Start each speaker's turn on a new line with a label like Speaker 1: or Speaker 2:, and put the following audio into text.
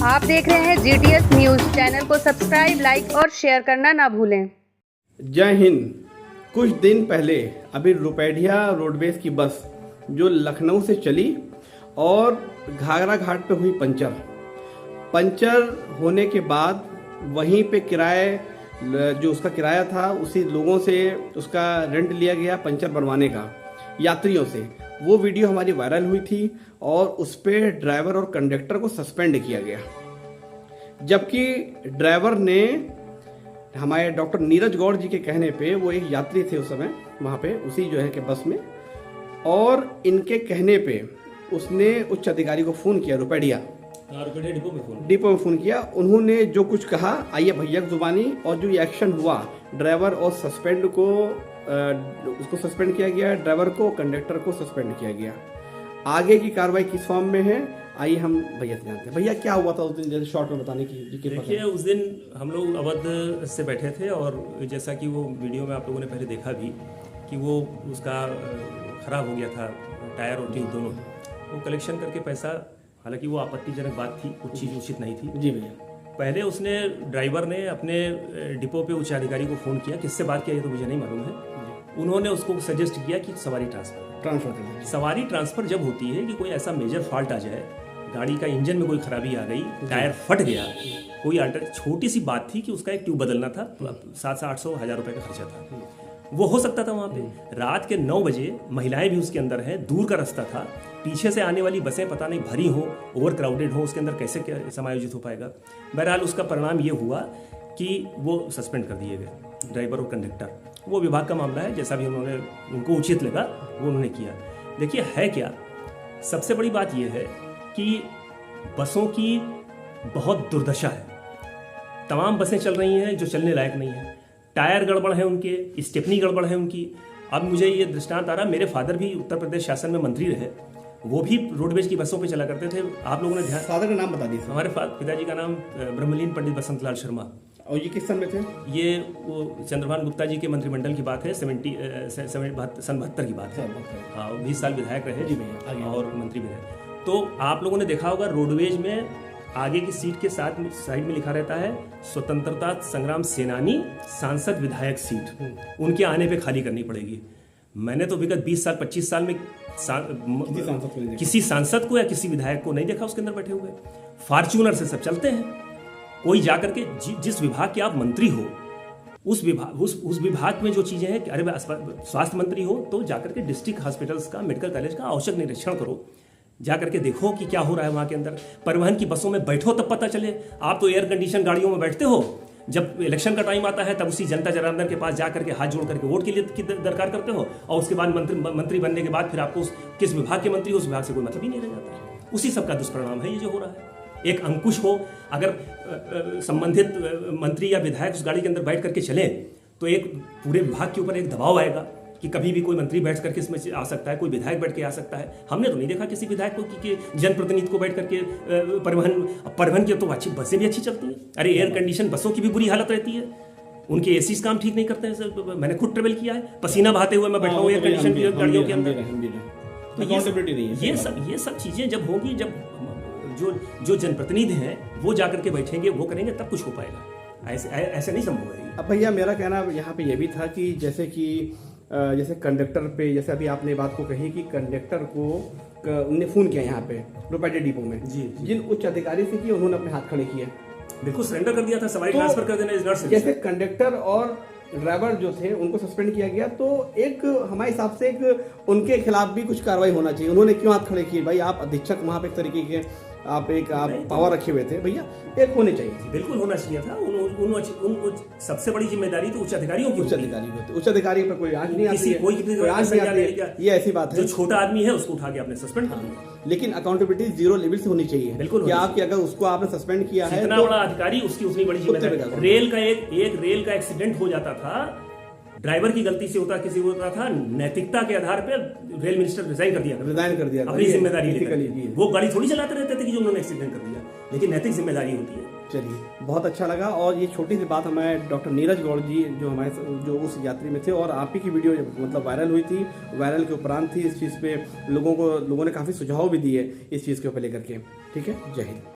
Speaker 1: आप देख रहे हैं GTS न्यूज। चैनल को सब्सक्राइब, लाइक और शेयर करना ना भूलें।
Speaker 2: जय हिंद। कुछ दिन पहले अभी रुपैडिया रोडवेज की बस जो लखनऊ से चली और घाघरा घाट पे हुई पंचर होने के बाद वहीं पे जो उसका किराया था उसी लोगों से उसका रेंट लिया गया पंचर बनवाने का, यात्रियों से। वो वीडियो हमारी वायरल हुई थी और उस पर ड्राइवर और कंडक्टर को सस्पेंड किया गया, जबकि ड्राइवर ने हमारे डॉक्टर नीरज गौड़ जी के कहने पे, वो एक यात्री थे उस समय वहाँ पे उसी जो है कि बस में, और इनके कहने पे उसने उच्च अधिकारी को फ़ोन किया, रुपैडिया डिपो में फ़ोन किया। उन्होंने जो कुछ कहा, आइए भैया जुबानी, और जो ये एक्शन हुआ ड्राइवर और उसको सस्पेंड किया गया, ड्राइवर को, कंडक्टर को सस्पेंड किया गया। आगे की कार्रवाई किस फॉर्म में है, आइए हम भैया से जानते हैं। भैया क्या हुआ था उस दिन, जैसे शॉर्ट में बताने की।
Speaker 3: देखिए, उस दिन हम लोग अवध से बैठे थे और जैसा कि वो वीडियो में आप लोगों ने पहले देखा भी कि वो उसका ख़राब हो गया था टायर और ट्यूब दोनों। वो कलेक्शन करके पैसा, हालांकि वो आपत्तिजनक बात थी, कुछ चीज़ उचित नहीं थी।
Speaker 2: जी भैया। पहले
Speaker 3: उसने ड्राइवर ने अपने डिपो पे उच्च अधिकारी को फ़ोन किया, किससे बात किया ये तो मुझे नहीं मालूम है। उन्होंने उसको सजेस्ट किया कि सवारी सवारी ट्रांसफ़र जब होती है कि कोई ऐसा मेजर फॉल्ट आ जाए, गाड़ी का इंजन में कोई खराबी आ गई, टायर फट गया, कोई छोटी सी बात थी कि उसका एक ट्यूब बदलना था, 700-800-1000 रुपये का खर्चा था। वो हो सकता था वहाँ पे। रात के 9 बजे महिलाएं भी उसके अंदर हैं, दूर का रास्ता था, पीछे से आने वाली बसें पता नहीं भरी हो, ओवर क्राउडेड हो, उसके अंदर कैसे क्या समायोजित हो पाएगा। बहरहाल उसका परिणाम ये हुआ कि वो सस्पेंड कर दिए गए ड्राइवर और कंडक्टर। वो विभाग का मामला है, जैसा भी उनको उचित लगा वो उन्होंने किया। देखिए है क्या, सबसे बड़ी बात यह है कि बसों की बहुत दुर्दशा है। तमाम बसें चल रही हैं जो चलने लायक नहीं है, टायर गड़बड़ है उनके, स्टेपनी गड़बड़ है उनकी। अब मुझे ये दृष्टांत आ रहा, मेरे फादर भी उत्तर प्रदेश शासन में मंत्री रहे, वो भी रोडवेज की बसों पे चला करते थे। आप लोगों ने ध्यान,
Speaker 2: फादर का नाम बता दीजिए।
Speaker 3: हमारे पिताजी का नाम ब्रह्मलीन पंडित बसंत लाल शर्मा।
Speaker 2: और ये किस सन में थे? ये
Speaker 3: वो चंद्रभान गुप्ता जी के मंत्रिमंडल की बात है, 72 की बात है। हाँ, 20 साल विधायक रहे और मंत्री भी रहे। तो आप लोगों ने देखा होगा रोडवेज में आगे की सीट के साथ साइड में लिखा रहता है स्वतंत्रता संग्राम सेनानी सांसद विधायक सीट, उनके आने पे खाली करनी पड़ेगी। मैंने तो विगत 20 साल 25 साल में किसी सांसद को या किसी विधायक को नहीं देखा उसके अंदर बैठे हुए। फॉर्च्यूनर से सब चलते हैं। कोई जाकर के जिस विभाग के आप मंत्री हो, उस विभाग में जो चीजें हैं, अरे स्वास्थ्य मंत्री हो तो जाकर के डिस्ट्रिक्ट हॉस्पिटल्स का, मेडिकल कॉलेज का आवश्यक निरीक्षण करो, जाकर के देखो कि क्या हो रहा है वहाँ के अंदर। परिवहन की बसों में बैठो तब पता चले। आप तो एयर कंडीशन गाड़ियों में बैठते हो, जब इलेक्शन का टाइम आता है तब उसी जनता जनार्दन के पास जा करके हाथ जोड़ करके वोट के लिए की दरकार करते हो, और उसके बाद मंत्री बनने के बाद फिर आपको किस विभाग के मंत्री हो उस विभाग से कोई मतलब ही नहीं रह जाता। उसी सब का दुष्परिणाम है ये जो हो रहा है। एक अंकुश हो, अगर संबंधित मंत्री या विधायक उस गाड़ी के अंदर बैठ करके चले तो एक पूरे विभाग के ऊपर एक दबाव आएगा कि कभी भी कोई मंत्री बैठ करके इसमें आ सकता है, कोई विधायक बैठ के आ सकता है। हमने तो नहीं देखा किसी विधायक को कि जनप्रतिनिधि को बैठ करके परिवहन की तो अच्छी बसें भी अच्छी चलती हैं। अरे एयर कंडीशन बसों की भी बुरी हालत रहती है, उनके एसीज काम ठीक नहीं करते हैं। मैंने खुद ट्रेवल किया है, पसीना बहाते हुए मैं बैठा हूँ एयर कंडीशन गाड़ियों के अंदर। तो ये सब चीजें जब होगी, जब जो जनप्रतिनिधि हैं वो जाकर के बैठेंगे, वो करेंगे, तब कुछ हो पाएगा। ऐसे नहीं संभव है।
Speaker 2: अब भैया मेरा कहना यहाँ पे ये भी था कि जैसे कंडक्टर पे, जैसे अभी आपने बात को कही कि कंडक्टर को उन्होंने फ़ोन किया यहाँ पे रुपैडिया डिपो में, जी। जिन उच्च अधिकारी से किए उन्होंने अपने हाथ खड़े किए,
Speaker 3: बिल्कुल सरेंडर कर दिया था, सवारी ट्रांसफर कर देना इस नॉट सर्विस।
Speaker 2: जैसे कंडक्टर और ड्राइवर जो थे उनको सस्पेंड किया गया, तो एक हमारे हिसाब से एक उनके खिलाफ भी कुछ कार्रवाई होना चाहिए। उन्होंने क्यों हाथ खड़े किए? भाई आप अधीक्षक वहाँ पे एक तरीके के आप पावर रखे हुए थे, भैया एक होने चाहिए।
Speaker 3: बिल्कुल होना चाहिए था। उन सबसे बड़ी जिम्मेदारी तो उच्च अधिकारियों की,
Speaker 2: उच्च अधिकारी पर कोई आंच नहीं आती है, कोई आंच नहीं आती है। ये ऐसी बात है,
Speaker 3: जो छोटा आदमी है उसको उठा के आपने सस्पेंड कर दिया।
Speaker 2: लेकिन अकाउंटेबिलिटी 0 लेवल से होनी चाहिए।
Speaker 3: बिल्कुल
Speaker 2: कि आपकी अगर उसको आपने सस्पेंड किया है,
Speaker 3: इतना बड़ा अधिकारी, उसकी उतनी बड़ी जिम्मेदारी। रेल का एक्सीडेंट हो जाता था, ड्राइवर की गलती से होता, किसी को होता था, नैतिकता के आधार पे रेल मिनिस्टर रिजाइन कर दिया अपनी जिम्मेदारी। वो गाड़ी थोड़ी चलाते रहते थे कि जो उन्होंने एक्सीडेंट कर दिया, लेकिन नैतिक जिम्मेदारी होती है।
Speaker 2: चलिए, बहुत अच्छा लगा। और ये छोटी सी बात हमारे डॉक्टर नीरज गौड़ जी जो उस यात्री में थे, और आप ही की वीडियो मतलब वायरल हुई थी, वायरल के उपरांत थी इस चीज़ पे लोगों ने काफ़ी सुझाव भी दिए इस चीज़ के ऊपर लेकर के। ठीक है, जय हिंद।